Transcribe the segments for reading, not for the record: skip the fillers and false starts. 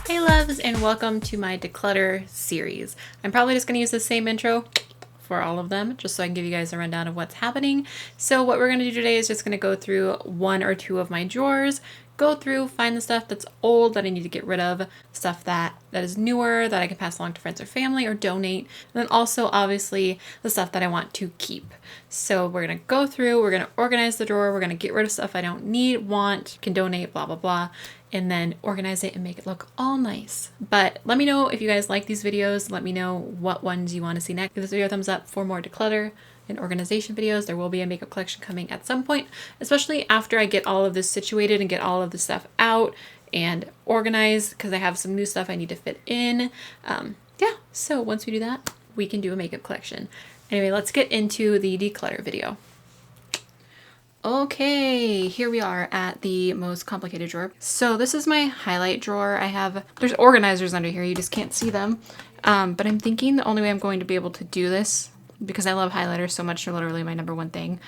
Hey loves, and welcome to my declutter series. I'm probably just going to use the same intro for all of them just so I can give you guys a rundown of what's happening. So what we're going to do today is just going to go through one or two of my drawers, go through, find the stuff that's old that I need to get rid of, stuff that is newer that I can pass along to friends or family or donate, and then also obviously the stuff that I want to keep. So we're going to go through, we're going to organize the drawer, we're going to get rid of stuff I don't need, want, can donate, blah, blah, blah, and then organize it and make it look all nice. But let me know if you guys like these videos. Let me know what ones you want to see next. Give this video a thumbs up for more declutter and organization videos. There will be a makeup collection coming at some point, especially after I get all of this situated and get all of the stuff out and organized, because I have some new stuff I need to fit in. Yeah, so once we do that, we can do a makeup collection. Anyway, let's get into the declutter video. Okay, here we are at the most complicated drawer. So this is my highlight drawer. There's organizers under here, you just can't see them. But I'm thinking the only way I'm going to be able to do this, because I love highlighters so much, they're literally my number one thing,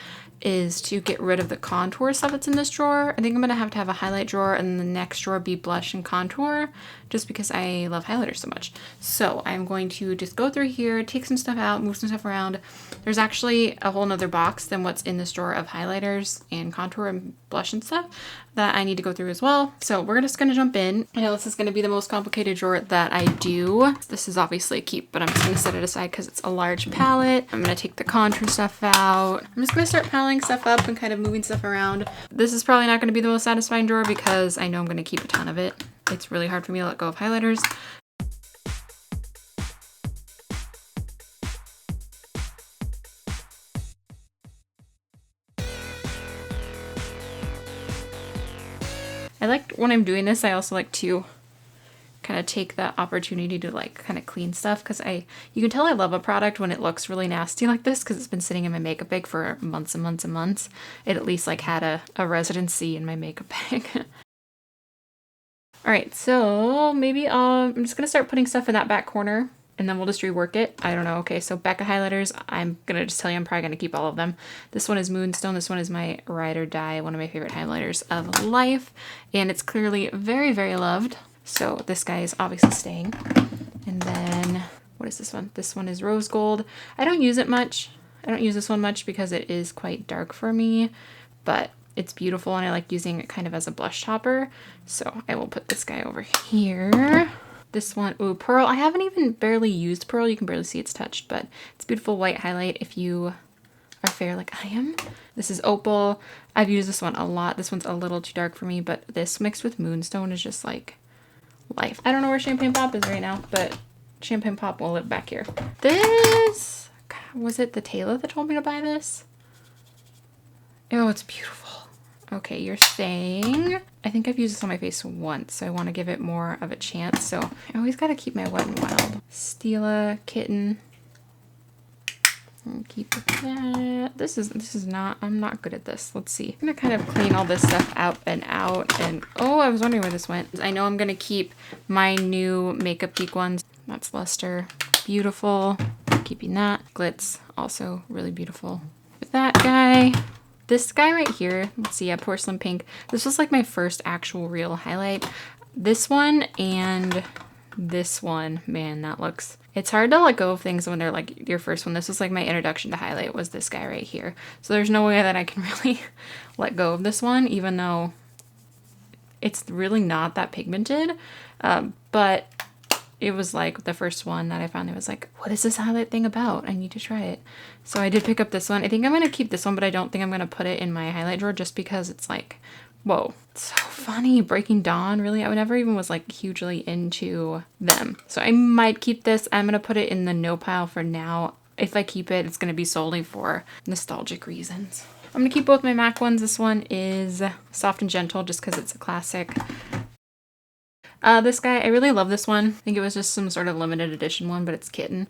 is to get rid of the contour stuff that's in this drawer. I think I'm gonna have to have a highlight drawer and the next drawer be blush and contour, just because I love highlighters so much. So I'm going to just go through here, take some stuff out, move some stuff around. There's actually a whole nother box than what's in this drawer of highlighters and contour and blush and stuff that I need to go through as well. So we're just gonna jump in. I know this is gonna be the most complicated drawer that I do. This is obviously a keep, but I'm just gonna set it aside because it's a large palette. I'm gonna take the contour stuff out. I'm just gonna start piling stuff up and kind of moving stuff around. This is probably not gonna be the most satisfying drawer because I know I'm gonna keep a ton of it. It's really hard for me to let go of highlighters. I like when I'm doing this, I also like to kind of take the opportunity to like kind of clean stuff, because you can tell I love a product when it looks really nasty like this, because it's been sitting in my makeup bag for months and months and months. It at least like had a residency in my makeup bag. All right, so maybe I'm just gonna start putting stuff in that back corner and then we'll just rework it. I don't know. Okay, so back of highlighters, I'm gonna just tell you I'm probably gonna keep all of them. This one is Moonstone. This one is my Ride or Die, one of my favorite highlighters of life. And it's clearly very, very loved. So this guy is obviously staying. And then, what is this one? This one is Rose Gold. I don't use it much. I don't use this one much because it is quite dark for me, but it's beautiful and I like using it kind of as a blush topper. So I will put this guy over here. This one, ooh, Pearl. I haven't even barely used Pearl. You can barely see it's touched, but it's a beautiful white highlight if you are fair like I am. This is Opal. I've used this one a lot. This one's a little too dark for me, but this mixed with Moonstone is just like life. I don't know where Champagne Pop is right now, but Champagne Pop will live back here. This, God, was it the Taylor that told me to buy this? Oh, it's beautiful. Okay, you're staying. I think I've used this on my face once, so I want to give it more of a chance. So I always got to keep my Wet n Wild. Stila, Kitten. And keep that. This is not, I'm not good at this. Let's see. I'm gonna kind of clean all this stuff out. And oh, I was wondering where this went. I know I'm gonna keep my new Makeup Geek ones. That's Luster. Beautiful. Keeping that. Glitz, also really beautiful. With that guy. This guy right here, let's see, yeah, Porcelain Pink. This was like my first actual real highlight. This one and this one, man, that looks, it's hard to let go of things when they're like your first one. This was like my introduction to highlight, was this guy right here. So there's no way that I can really let go of this one, even though it's really not that pigmented. But it was like the first one that I found. It was like, what is this highlight thing about? I need to try it. So I did pick up this one. I think I'm going to keep this one, but I don't think I'm going to put it in my highlight drawer just because it's like, whoa, it's so funny. Breaking Dawn, really? I never even was like hugely into them. So I might keep this. I'm going to put it in the no pile for now. If I keep it, it's going to be solely for nostalgic reasons. I'm going to keep both my MAC ones. This one is Soft and Gentle just because it's a classic. This guy, I really love this one. I think it was just some sort of limited edition one, but it's Kitten.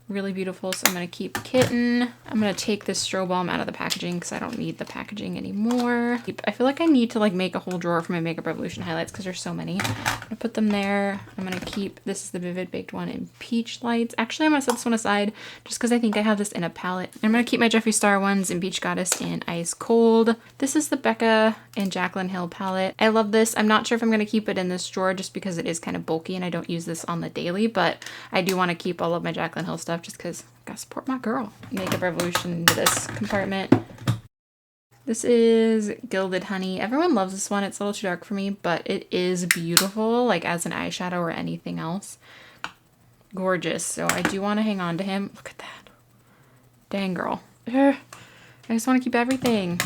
Really beautiful. So I'm going to keep Kitten. I'm going to take this Stroh Balm out of the packaging because I don't need the packaging anymore. I feel like I need to like make a whole drawer for my Makeup Revolution highlights because there's so many. I'm going to put them there. I'm going to keep, this is the Vivid Baked one in Peach Lights. Actually, I'm going to set this one aside just because I think I have this in a palette. I'm going to keep my Jeffree Star ones in Peach Goddess and Ice Cold. This is the Becca and Jaclyn Hill palette. I love this. I'm not sure if I'm going to keep it in this drawer just because it is kind of bulky and I don't use this on the daily, but I do want to keep all of my Jaclyn Hill stuff just because I gotta support my girl. Makeup Revolution into this compartment. This is Gilded Honey. Everyone loves this one. It's a little too dark for me, but it is beautiful, like as an eyeshadow or anything else. Gorgeous. So I do want to hang on to him. Look at that. Dang, girl. I just want to keep everything.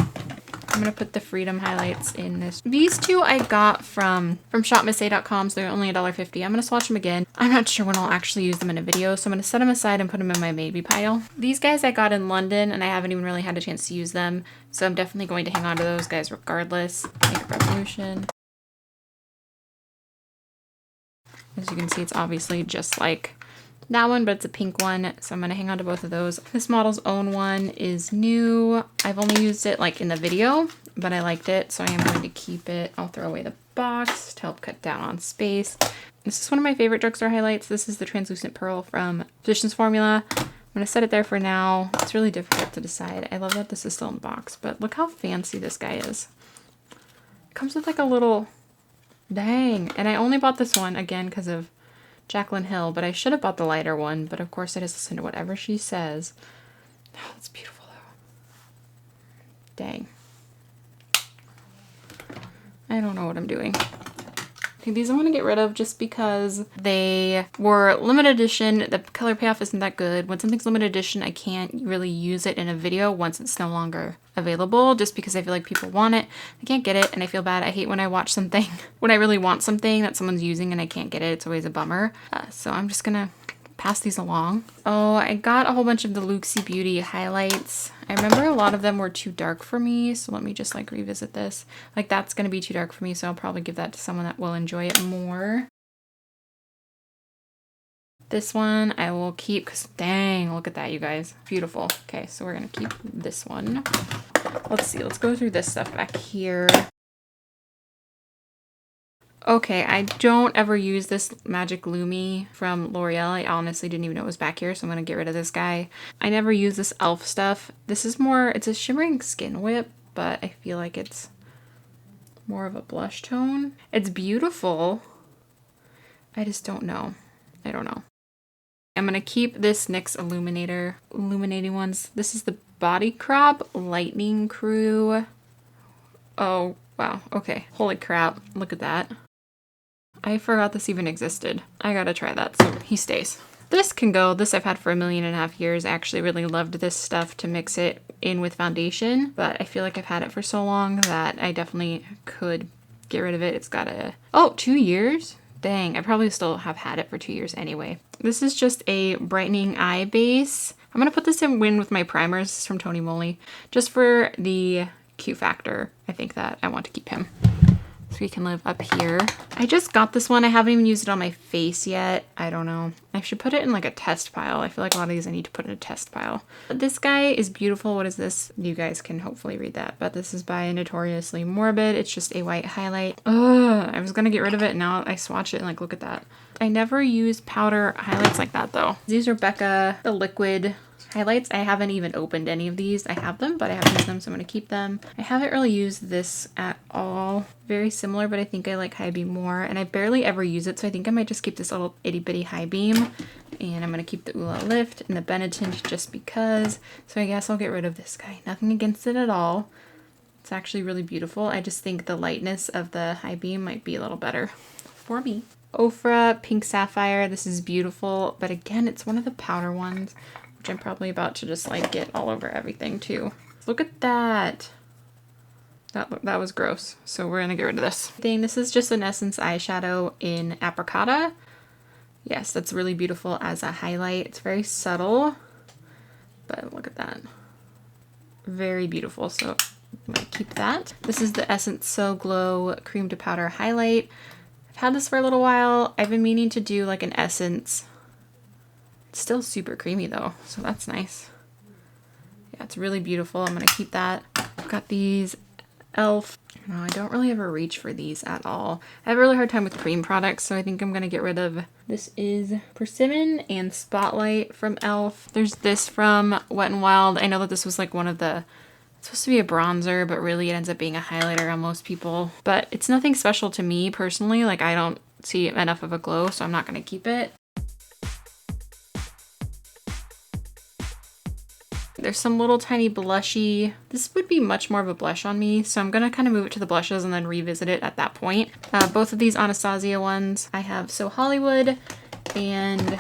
I'm going to put the Freedom highlights in this. These two I got from shopmissay.com, so they're only $1.50. I'm going to swatch them again. I'm not sure when I'll actually use them in a video, so I'm going to set them aside and put them in my maybe pile. These guys I got in London, and I haven't even really had a chance to use them, so I'm definitely going to hang on to those guys regardless. Makeup Revolution. As you can see, it's obviously just like that one, but it's a pink one, so I'm going to hang on to both of those. This Model's Own one is new. I've only used it like in the video, but I liked it, so I am going to keep it. I'll throw away the box to help cut down on space. This is one of my favorite drugstore highlights. This is the Translucent Pearl from Physicians Formula. I'm going to set it there for now. It's really difficult to decide. I love that this is still in the box, but look how fancy this guy is. It comes with like a little, dang. And I only bought this one, again, because of Jaclyn Hill, but I should have bought the lighter one, but of course I just listen to whatever she says. Oh, that's beautiful though. Dang. I don't know what I'm doing. Okay, these I want to get rid of just because they were limited edition. The color payoff isn't that good. When something's limited edition, I can't really use it in a video once it's no longer available, just because I feel like people want it. I can't get it and I feel bad. I hate when I watch something, when I really want something that someone's using and I can't get it. It's always a bummer. So I'm just gonna pass these along. Oh, I got a whole bunch of the Luxie Beauty highlights. I remember a lot of them were too dark for me, so let me just like revisit this. Like that's gonna be too dark for me, so I'll probably give that to someone that will enjoy it more. This one I will keep because dang, look at that, you guys. Beautiful. Okay, so we're gonna keep this one. Let's see, let's go through this stuff back here. Okay, I don't ever use this Magic Lumi from L'Oreal. I honestly didn't even know it was back here, so I'm going to get rid of this guy. I never use this e.l.f. stuff. This is more, it's a shimmering skin whip, but I feel like it's more of a blush tone. It's beautiful. I just don't know. I don't know. I'm going to keep this NYX illuminating ones. This is the Body Crop Lightning Crew. Oh, wow. Okay. Holy crap. Look at that. I forgot this even existed. I gotta try that, so he stays. This can go. This I've had for 1.5 million years. I actually really loved this stuff to mix it in with foundation, but I feel like I've had it for so long that I definitely could get rid of it. It's got a, oh, 2 years? Dang, I probably still have had it for 2 years anyway. This is just a brightening eye base. I'm gonna put this in with my primers. This is from Tony Moly, just for the Q factor. I think that I want to keep him. So he can live up here. I just got this one. I haven't even used it on my face yet. I don't know. I should put it in like a test pile. I feel like a lot of these I need to put in a test pile. But this guy is beautiful. What is this? You guys can hopefully read that. But this is by Notoriously Morbid. It's just a white highlight. Ugh, I was gonna get rid of it. Now I swatch it and like, look at that. I never use powder highlights like that though. These are Becca, the liquid highlights. I haven't even opened any of these. I have them, but I haven't used them, so I'm going to keep them. I haven't really used this at all. Very similar, but I think I like High Beam more, and I barely ever use it, so I think I might just keep this little itty bitty High Beam, and I'm going to keep the Ula Lift and the Benetint just because, so I guess I'll get rid of this guy. Nothing against it at all. It's actually really beautiful. I just think the lightness of the High Beam might be a little better for me. Ofra Pink Sapphire. This is beautiful, but again, it's one of the powder ones, which I'm probably about to just like get all over everything too. Look at that. That was gross. So we're gonna get rid of this. This is just an Essence eyeshadow in Apricota. Yes, that's really beautiful as a highlight. It's very subtle, but look at that. Very beautiful. So I'm gonna keep that. This is the Essence So Glow Cream to Powder Highlight. I've had this for a little while. I've been meaning to do like an Essence It's still super creamy though, so that's nice. Yeah, it's really beautiful. I'm gonna keep that. I've got these e.l.f. No, I don't really ever reach for these at all. I have a really hard time with cream products, so I think I'm gonna get rid of. This is Persimmon and Spotlight from e.l.f. There's this from Wet n Wild. I know that this was like one of the, it's supposed to be a bronzer, but really it ends up being a highlighter on most people. But it's nothing special to me personally. Like, I don't see enough of a glow, so I'm not gonna keep it. There's some little tiny blushy. This would be much more of a blush on me, so I'm gonna kind of move it to the blushes and then revisit it at that point. Both of these Anastasia ones, I have So Hollywood and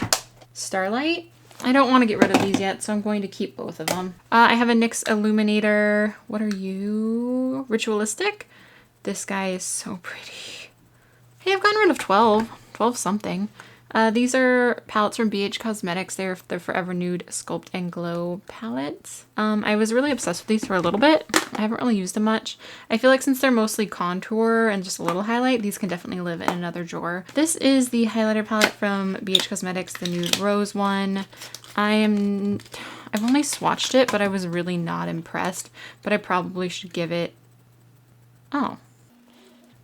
Starlight. I don't want to get rid of these yet, so I'm going to keep both of them. I have a NYX Illuminator. What are you? Ritualistic? This guy is so pretty. Hey, I've gotten rid of 12 something. These are palettes from BH Cosmetics. They're Forever Nude Sculpt and Glow palettes. I was really obsessed with these for a little bit. I haven't really used them much. I feel like since they're mostly contour and just a little highlight, these can definitely live in another drawer. This is the highlighter palette from BH Cosmetics, the Nude Rose one. I've only swatched it, but I was really not impressed, but I probably should give it,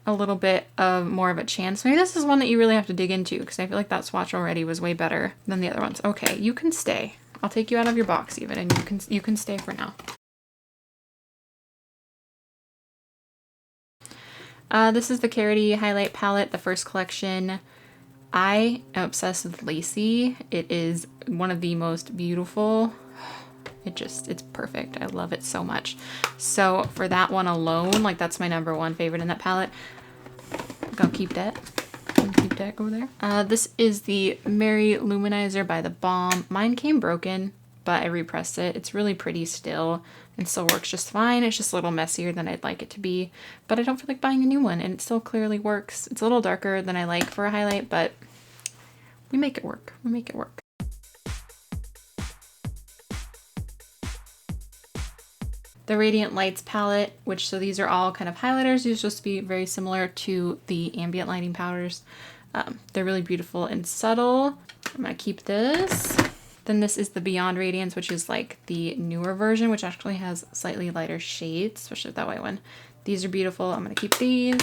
a little bit of more of a chance. Maybe this is one that you really have to dig into, because I feel like that swatch already was way better than the other ones. Okay, you can stay. I'll take you out of your box even, and you can stay for now. This is the Carity Highlight Palette, the first collection. I am obsessed with Lacy. It is one of the most beautiful. It's perfect. I love it so much. So for that one alone, like that's my #1 favorite in that palette. I'll keep that. Keep that over there. This is the Mary Luminizer by The Balm. Mine came broken, but I repressed it. It's really pretty still and still works just fine. It's just a little messier than I'd like it to be, but I don't feel like buying a new one, and it still clearly works. It's a little darker than I like for a highlight, but we make it work. We make it work. The Radiant Lights palette, which, so these are all kind of highlighters. These are supposed to be very similar to the ambient lighting powders. They're really beautiful and subtle. I'm gonna keep this. Then this is the Beyond Radiance, which is like the newer version, which actually has slightly lighter shades, especially with that white one. These are beautiful. I'm gonna keep these.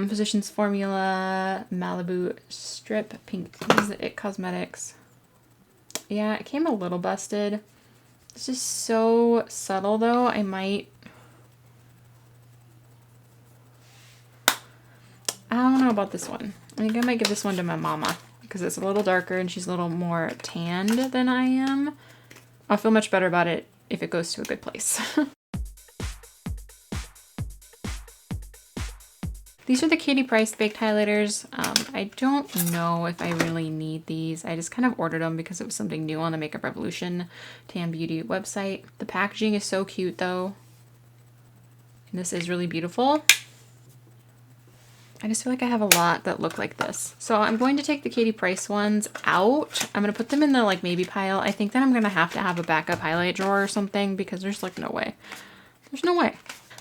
Physicians Formula Malibu Strip Pink. This is the It Cosmetics. Yeah, it came a little busted. This is so subtle though. I don't know about this one. I think I might give this one to my mama because it's a little darker and she's a little more tanned than I am. I'll feel much better about it if it goes to a good place. These are the Katie Price Baked Highlighters. I don't know if I really need these. I just kind of ordered them because it was something new on the Makeup Revolution Tan Beauty website. The packaging is so cute though. And this is really beautiful. I just feel like I have a lot that look like this. So I'm going to take the Katie Price ones out. I'm going to put them in the like maybe pile. I think that I'm going to have a backup highlight drawer or something because there's like no way. There's no way.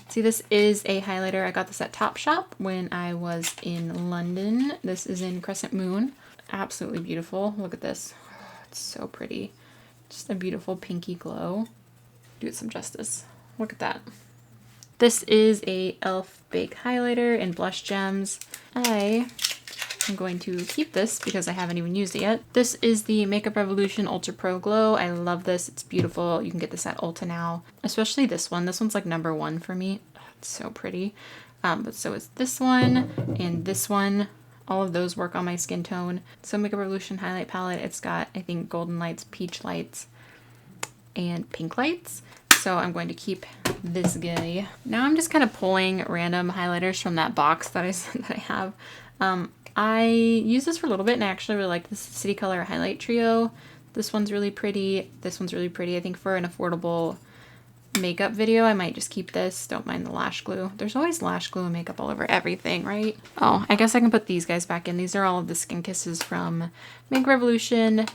See, this is a highlighter. I got this at Topshop when I was in London. This is in Crescent Moon. Absolutely beautiful. Look at this. Oh, it's so pretty. Just a beautiful pinky glow. Do it some justice. Look at that. This is a e.l.f. Bake Highlighter in Blush Gems. I am going to keep this because I haven't even used it yet. This is the Makeup Revolution Ultra Pro Glow. I love this. It's beautiful. You can get this at Ulta now, especially this one. This one's like #1 for me. Oh, it's so pretty. But so is this one and this one. All of those work on my skin tone. So Makeup Revolution Highlight Palette. It's got, I think, golden lights, peach lights, and pink lights. So I'm going to keep this guy. Now I'm just kind of pulling random highlighters from that box that I have. I used this for a little bit and I actually really like this City Color Highlight Trio. This one's really pretty. This one's really pretty. I think for an affordable makeup video, I might just keep this. Don't mind the lash glue. There's always lash glue and makeup all over everything, right? Oh, I guess I can put these guys back in. These are all of the Skin Kisses from Makeup Revolution.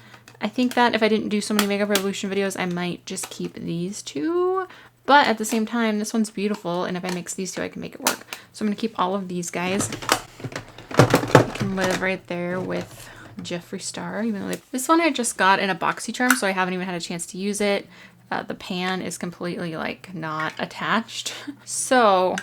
I think that if I didn't do so many Makeup Revolution videos, I might just keep these two. But at the same time, this one's beautiful, and if I mix these two, I can make it work. So I'm going to keep all of these guys. I can live right there with Jeffree Star. Even though this one I just got in a BoxyCharm, so I haven't even had a chance to use it. The pan is completely like not attached. So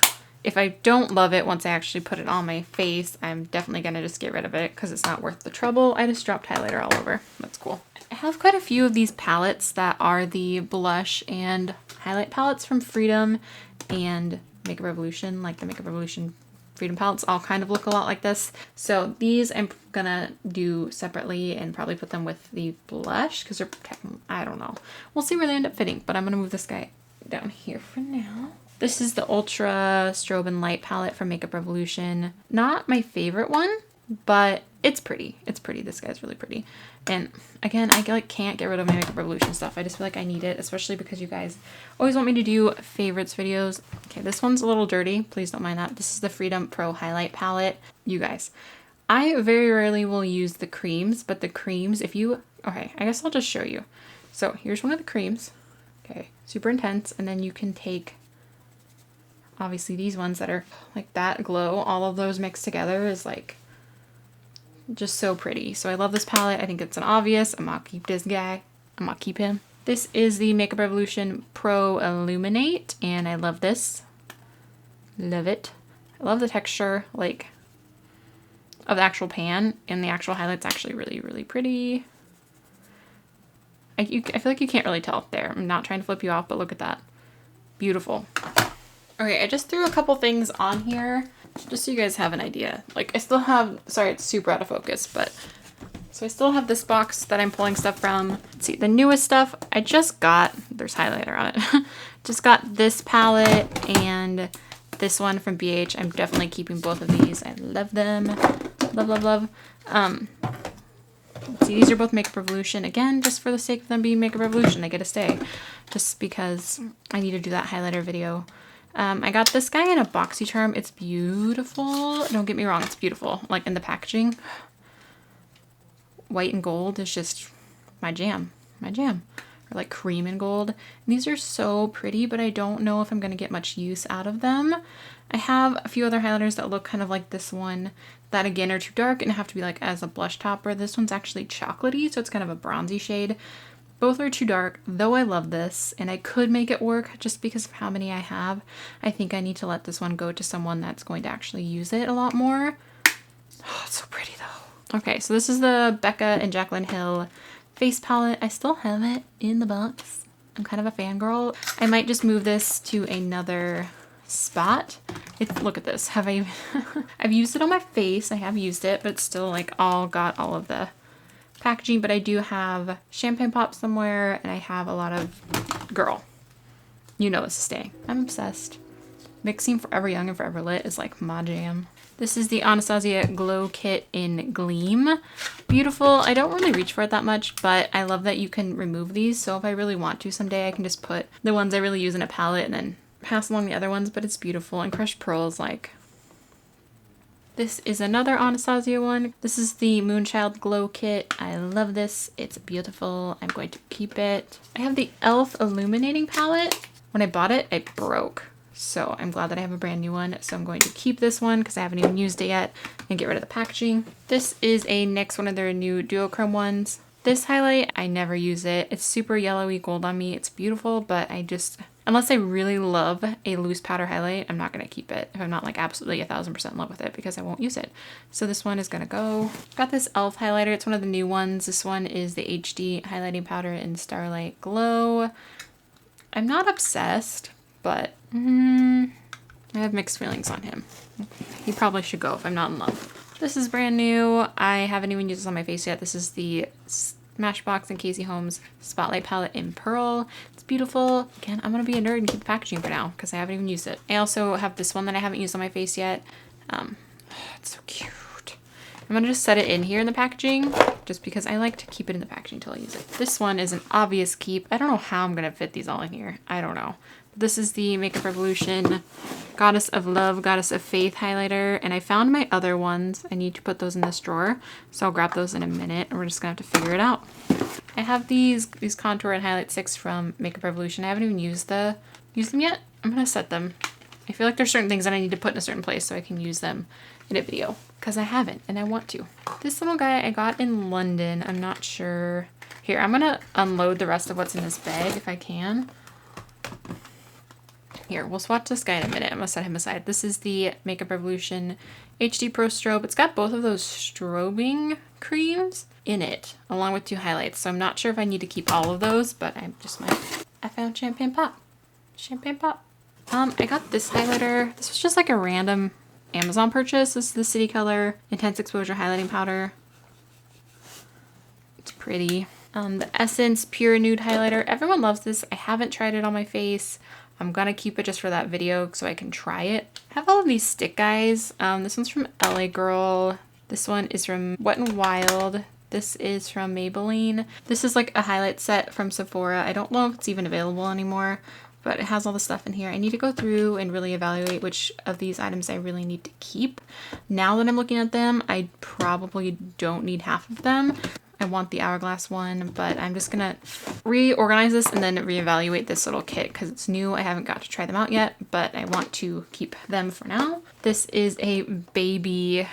if I don't love it once I actually put it on my face, I'm definitely going to just get rid of it because it's not worth the trouble. I just dropped highlighter all over. That's cool. I have quite a few of these palettes that are the blush and highlight palettes from Freedom and Makeup Revolution, like the Makeup Revolution Freedom palettes all kind of look a lot like this. So these I'm gonna do separately and probably put them with the blush because they're, I don't know. We'll see where they end up fitting, but I'm gonna move this guy down here for now. This is the Ultra Strobe and Light palette from Makeup Revolution. Not my favorite one, but it's pretty. It's pretty. This guy's really pretty. And again, I like can't get rid of my Makeup Revolution stuff. I just feel like I need it, especially because you guys always want me to do favorites videos. Okay, this one's a little dirty. Please don't mind that. This is the Freedom Pro Highlight Palette. You guys, I very rarely will use the creams, but the creams, if you, okay, I guess I'll just show you. So here's one of the creams. Okay, super intense. And then you can take obviously these ones that are like that glow. All of those mixed together is like just so pretty. So I love this palette. I think it's an obvious. I'm gonna keep this guy. I'm gonna keep him. This is the Makeup Revolution Pro Illuminate, and I love this. Love it. I love the texture, like, of the actual pan, and the actual highlight's actually really, really pretty. I feel like you can't really tell there. I'm not trying to flip you off, but look at that. Beautiful. Okay, I just threw a couple things on here just so you guys have an idea. Like I still have, sorry, it's super out of focus, but so I still have this box that I'm pulling stuff from. Let's see, the newest stuff I just got, there's highlighter on it. Just got this palette and this one from BH. I'm definitely keeping both of these. I love them. Love, love, love. Let's see, these are both Makeup Revolution. Again, just for the sake of them being Makeup Revolution, they get to stay. Just because I need to do that highlighter video. I got this guy in a BoxyCharm. It's beautiful. Don't get me wrong, it's beautiful. Like in the packaging, white and gold is just my jam. My jam. Or like cream and gold. And these are so pretty, but I don't know if I'm going to get much use out of them. I have a few other highlighters that look kind of like this one that again are too dark and have to be like as a blush topper. This one's actually chocolatey, so it's kind of a bronzy shade. Both are too dark, though I love this, and I could make it work just because of how many I have. I think I need to let this one go to someone that's going to actually use it a lot more. Oh, it's so pretty though. Okay, so this is the Becca and Jaclyn Hill face palette. I still have it in the box. I'm kind of a fangirl. I might just move this to another spot. Look at this. I've used it on my face. I have used it, but it's still like got all of the packaging, but I do have champagne pop somewhere, and I have a lot of, girl, you know this is staying. I'm obsessed. Mixing Forever Young and Forever Lit is like my jam. This is the Anastasia Glow Kit in Gleam. Beautiful. I don't really reach for it that much, but I love that you can remove these, so if I really want to someday, I can just put the ones I really use in a palette and then pass along the other ones, but it's beautiful. And Crushed Pearls, like, this is another Anastasia one. This is the Moonchild Glow Kit. I love this. It's beautiful. I'm going to keep it. I have the e.l.f. Illuminating Palette. When I bought it, it broke. So I'm glad that I have a brand new one. So I'm going to keep this one because I haven't even used it yet and get rid of the packaging. This is a NYX, one of their new duochrome ones. This highlight, I never use it. It's super yellowy gold on me. It's beautiful, but I just, unless I really love a loose powder highlight, I'm not going to keep it if I'm not like absolutely 1000% in love with it because I won't use it. So this one is going to go. Got this e.l.f. highlighter. It's one of the new ones. This one is the HD highlighting powder in Starlight Glow. I'm not obsessed, but I have mixed feelings on him. He probably should go if I'm not in love. This is brand new. I haven't even used this on my face yet. This is the Smashbox and Casey Holmes Spotlight Palette in Pearl. It's beautiful. Again, I'm going to be a nerd and keep the packaging for now because I haven't even used it. I also have this one that I haven't used on my face yet. It's so cute. I'm going to just set it in here in the packaging just because I like to keep it in the packaging until I use it. This one is an obvious keep. I don't know how I'm going to fit these all in here. I don't know. This is the Makeup Revolution Goddess of Love, Goddess of Faith highlighter, and I found my other ones. I need to put those in this drawer, so I'll grab those in a minute, and we're just gonna have to figure it out. I have these contour and highlight sticks from Makeup Revolution. I haven't even used the used them yet. I'm gonna set them. I feel like there's certain things that I need to put in a certain place so I can use them in a video, because I haven't and I want to. This little guy I got in London. I'm not sure. Here, I'm gonna unload the rest of what's in this bag if I can. Here, we'll swatch this guy in a minute. I'm gonna set him aside. This is the Makeup Revolution HD Pro Strobe. It's got both of those strobing creams in it, along with 2 highlights. So I'm not sure if I need to keep all of those, but I just might. I found Champagne Pop. Champagne Pop. I got this highlighter. This was just like a random Amazon purchase. This is the City Color Intense Exposure Highlighting Powder. It's pretty. The Essence Pure Nude Highlighter. Everyone loves this. I haven't tried it on my face. I'm gonna keep it just for that video so I can try it. I have all of these stick guys. This one's from LA Girl. This one is from Wet n Wild. This is from Maybelline. This is like a highlight set from Sephora. I don't know if it's even available anymore, but it has all the stuff in here. I need to go through and really evaluate which of these items I really need to keep. Now that I'm looking at them, I probably don't need half of them. I want the Hourglass one, but I'm just gonna reorganize this and then reevaluate this little kit because it's new. I haven't got to try them out yet, but I want to keep them for now. This is a baby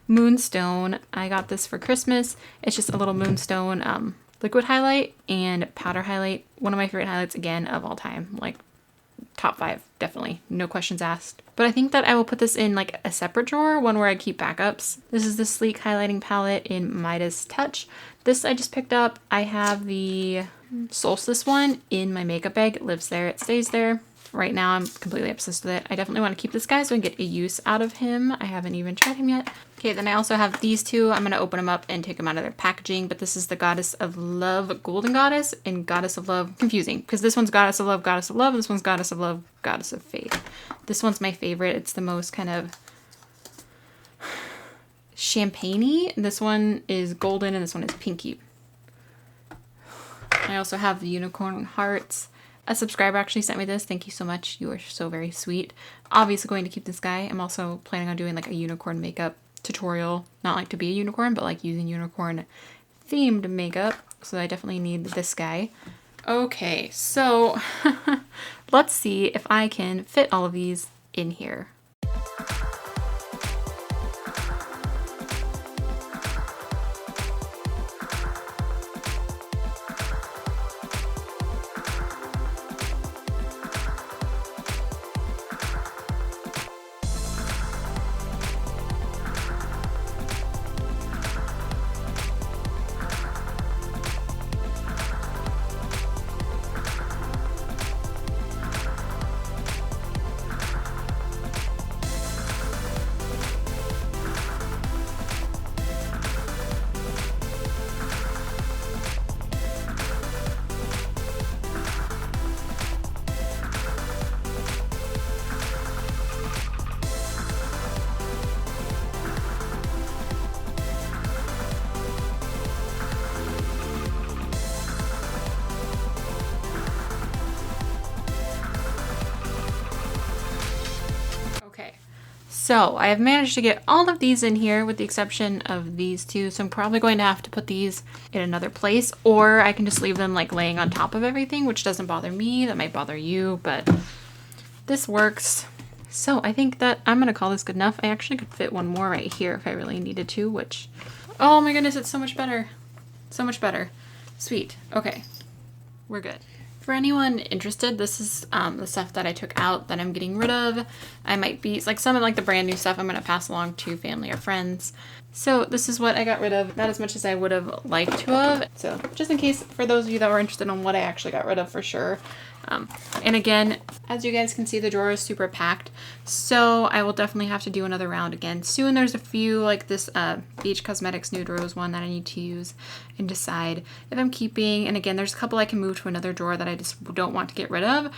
moonstone. I got this for Christmas. It's just a little moonstone liquid highlight and powder highlight. One of my favorite highlights again of all time, like top 5, definitely, no questions asked. But I think that I will put this in like a separate drawer, one where I keep backups. This is the Sleek highlighting palette in Midas Touch. This I just picked up. I have the Solstice one in my makeup bag. It lives there, it stays there. Right now I'm completely obsessed with it. I definitely want to keep this guy so I can get a use out of him. I haven't even tried him yet. Okay, then I also have these two. I'm going to open them up and take them out of their packaging, but this is the Goddess of Love Golden Goddess and Goddess of Love. Confusing, because this one's Goddess of Love, and this one's Goddess of Love, Goddess of Faith. This one's my favorite. It's the most kind of champagne-y. This one is golden and this one is pinky. I also have the Unicorn Hearts. A subscriber actually sent me this. Thank you so much. You are so very sweet. Obviously going to keep this guy. I'm also planning on doing like a unicorn makeup tutorial. Not like to be a unicorn, but like using unicorn themed makeup. So I definitely need this guy. Okay, so let's see if I can fit all of these in here. So I have managed to get all of these in here with the exception of these two. So I'm probably going to have to put these in another place, or I can just leave them like laying on top of everything, which doesn't bother me. That might bother you, but this works. So I think that I'm gonna call this good enough. I actually could fit one more right here if I really needed to, which, oh my goodness, it's so much better. So much better. Sweet. Okay, we're good. For anyone interested, this is the stuff that I took out that I'm getting rid of. I might be, like some of like the brand new stuff I'm going to pass along to family or friends. So this is what I got rid of, not as much as I would have liked to have. So just in case, for those of you that were interested in what I actually got rid of for sure. And again, as you guys can see, the drawer is super packed. So I will definitely have to do another round again soon. There's a few like this Beach Cosmetics Nude Rose one that I need to use and decide if I'm keeping. And again, there's a couple I can move to another drawer that I just don't want to get rid of.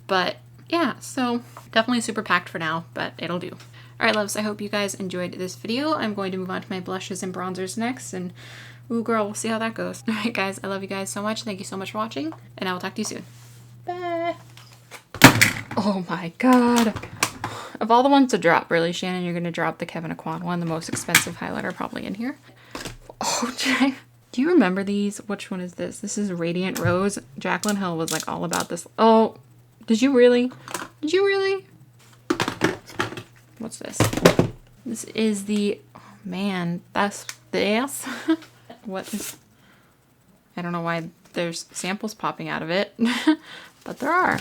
But yeah, so definitely super packed for now, but it'll do. All right, loves, I hope you guys enjoyed this video. I'm going to move on to my blushes and bronzers next, and ooh girl, we'll see how that goes. All right, guys, I love you guys so much. Thank you so much for watching, and I will talk to you soon. Bye. Oh my God. Of all the ones to drop, really, Shannon, you're going to drop the Kevyn Aucoin one, the most expensive highlighter probably in here. Oh, do you remember these? Which one is this? This is Radiant Rose. Jaclyn Hill was like all about this. Oh, Did you really? Did you really? What's this? This is the, oh man, that's this. What is, I don't know why there's samples popping out of it, but there are.